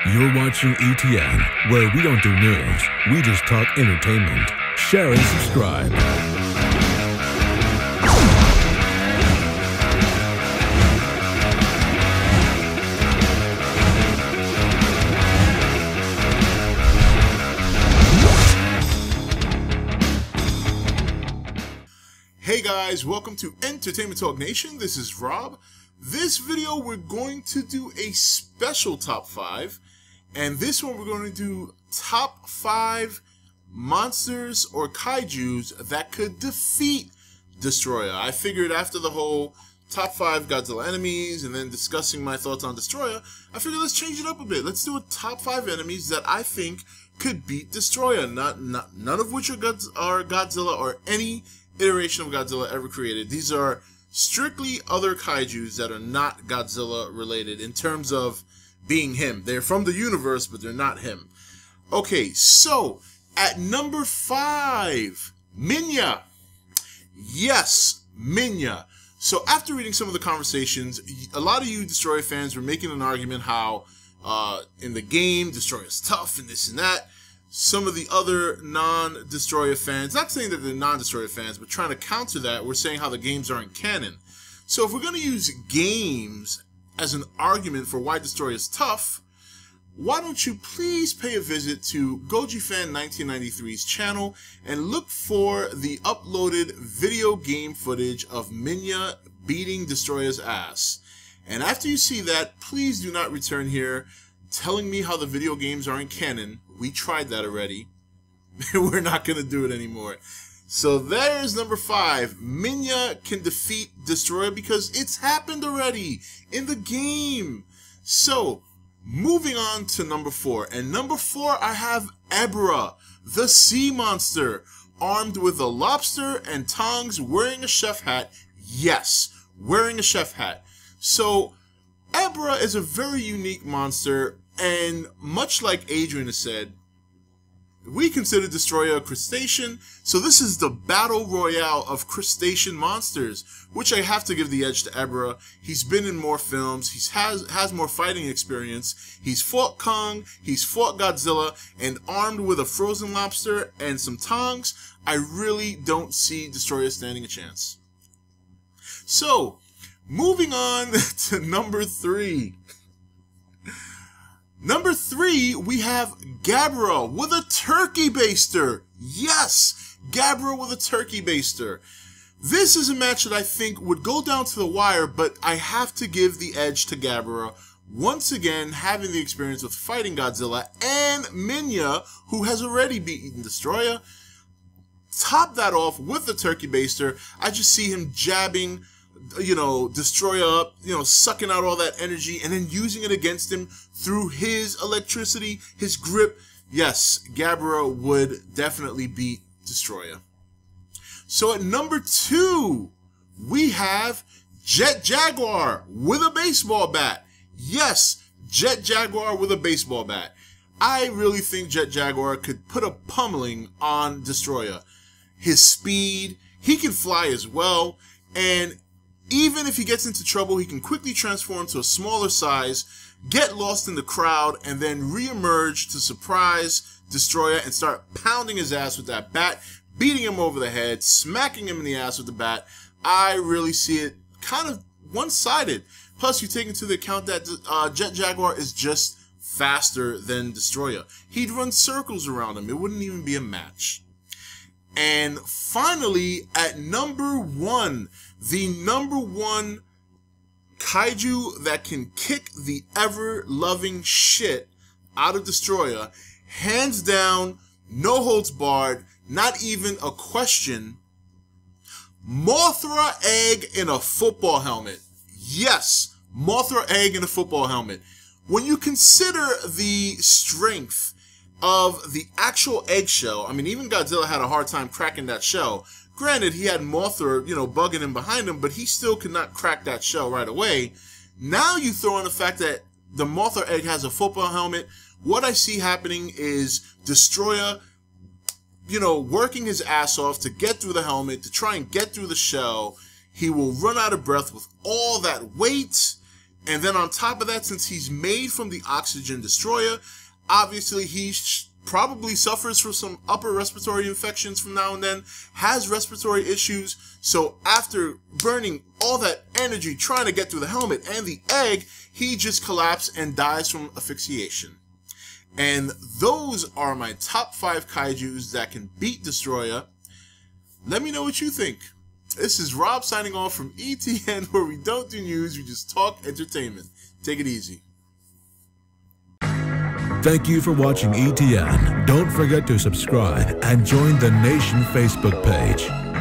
You're watching E.T.N, where we don't do news, we just talk entertainment. Share and subscribe. Hey guys, welcome to Entertainment Talk Nation. This is Rob. This video we're going to do a special top 5, and this one we're going to do top 5 monsters or kaijus that could defeat Destroyah. I figured after the whole top 5 Godzilla enemies and then discussing my thoughts on Destroyah, I figured let's change it up a bit. Let's do a top 5 enemies that I think could beat Destroyah. None of which are Godzilla or any iteration of Godzilla ever created. These are strictly other kaijus that are not Godzilla related in terms of being him. They're from the universe, but they're not him. Okay, so at number 5, Minya. Yes, Minya. So after reading some of the conversations, a lot of you Destroyah fans were making an argument how in the game Destroyah's tough and this and that. Some of the other non-Destroyah fans, not saying that they're non-Destroyah fans, but trying to counter that, we're saying how the games aren't canon. So if we're going to use games as an argument for why Destroyah is tough, why don't you please pay a visit to GojiFan1993's channel and look for the uploaded video game footage of Minya beating Destroyah's ass. And after you see that, please do not return here telling me how the video games aren't canon. We tried that already. We're not going to do it anymore. So there's number 5. Minya can defeat Destroyah because it's happened already in the game. So moving on to number 4. And number 4, I have Ebra, the sea monster, armed with a lobster and tongs, wearing a chef hat. Yes, wearing a chef hat. So Ebra is a very unique monster, and much like Adrian has said, we consider Destroyah a crustacean, so this is the battle royale of crustacean monsters, which I have to give the edge to Ebra. He's been in more films, he has more fighting experience, he's fought Kong, he's fought Godzilla, and armed with a frozen lobster and some tongs, I really don't see Destroyah standing a chance. So, moving on to number 3. Number 3, we have Gabra with a turkey baster. Yes, Gabra with a turkey baster. This is a match that I think would go down to the wire, but I have to give the edge to Gabra. Once again, having the experience with fighting Godzilla and Minya, who has already beaten Destroyah. Top that off with the turkey baster. I just see him jabbing, Destroyah up, sucking out all that energy and then using it against him through his electricity, his grip. Yes, Gabra would definitely beat Destroyah. So at number 2, we have Jet Jaguar with a baseball bat. Yes, Jet Jaguar with a baseball bat. I really think Jet Jaguar could put a pummeling on Destroyah. His speed, he can fly as well, and even if he gets into trouble, he can quickly transform to a smaller size, get lost in the crowd, and then re-emerge to surprise Destroyah and start pounding his ass with that bat, beating him over the head, smacking him in the ass with the bat. I really see it kind of one-sided. Plus, you take into the account that Jet Jaguar is just faster than Destroyah. He'd run circles around him. It wouldn't even be a match. And finally, at number 1, the number 1 kaiju that can kick the ever-loving shit out of Destroyah, hands down, no holds barred, not even a question, Mothra Egg in a football helmet. Yes, Mothra Egg in a football helmet. When you consider the strength of the actual eggshell, I mean, even Godzilla had a hard time cracking that shell. Granted, he had Mothra, bugging him behind him, but he still could not crack that shell right away. Now you throw in the fact that the Mothra egg has a football helmet. What I see happening is Destroyah, working his ass off to get through the helmet, to try and get through the shell. He will run out of breath with all that weight, And then on top of that, since he's made from the oxygen destroyer, obviously he probably suffers from some upper respiratory infections from now and then, has respiratory issues. So after burning all that energy trying to get through the helmet and the egg, he just collapsed and dies from asphyxiation. And those are my top 5 kaijus that can beat Destroyah. Let me know what you think. This is Rob signing off from E.T.N, where we don't do news, we just talk entertainment. Take it easy. Thank you for watching E.T.N. Don't forget to subscribe and join the Nation Facebook page.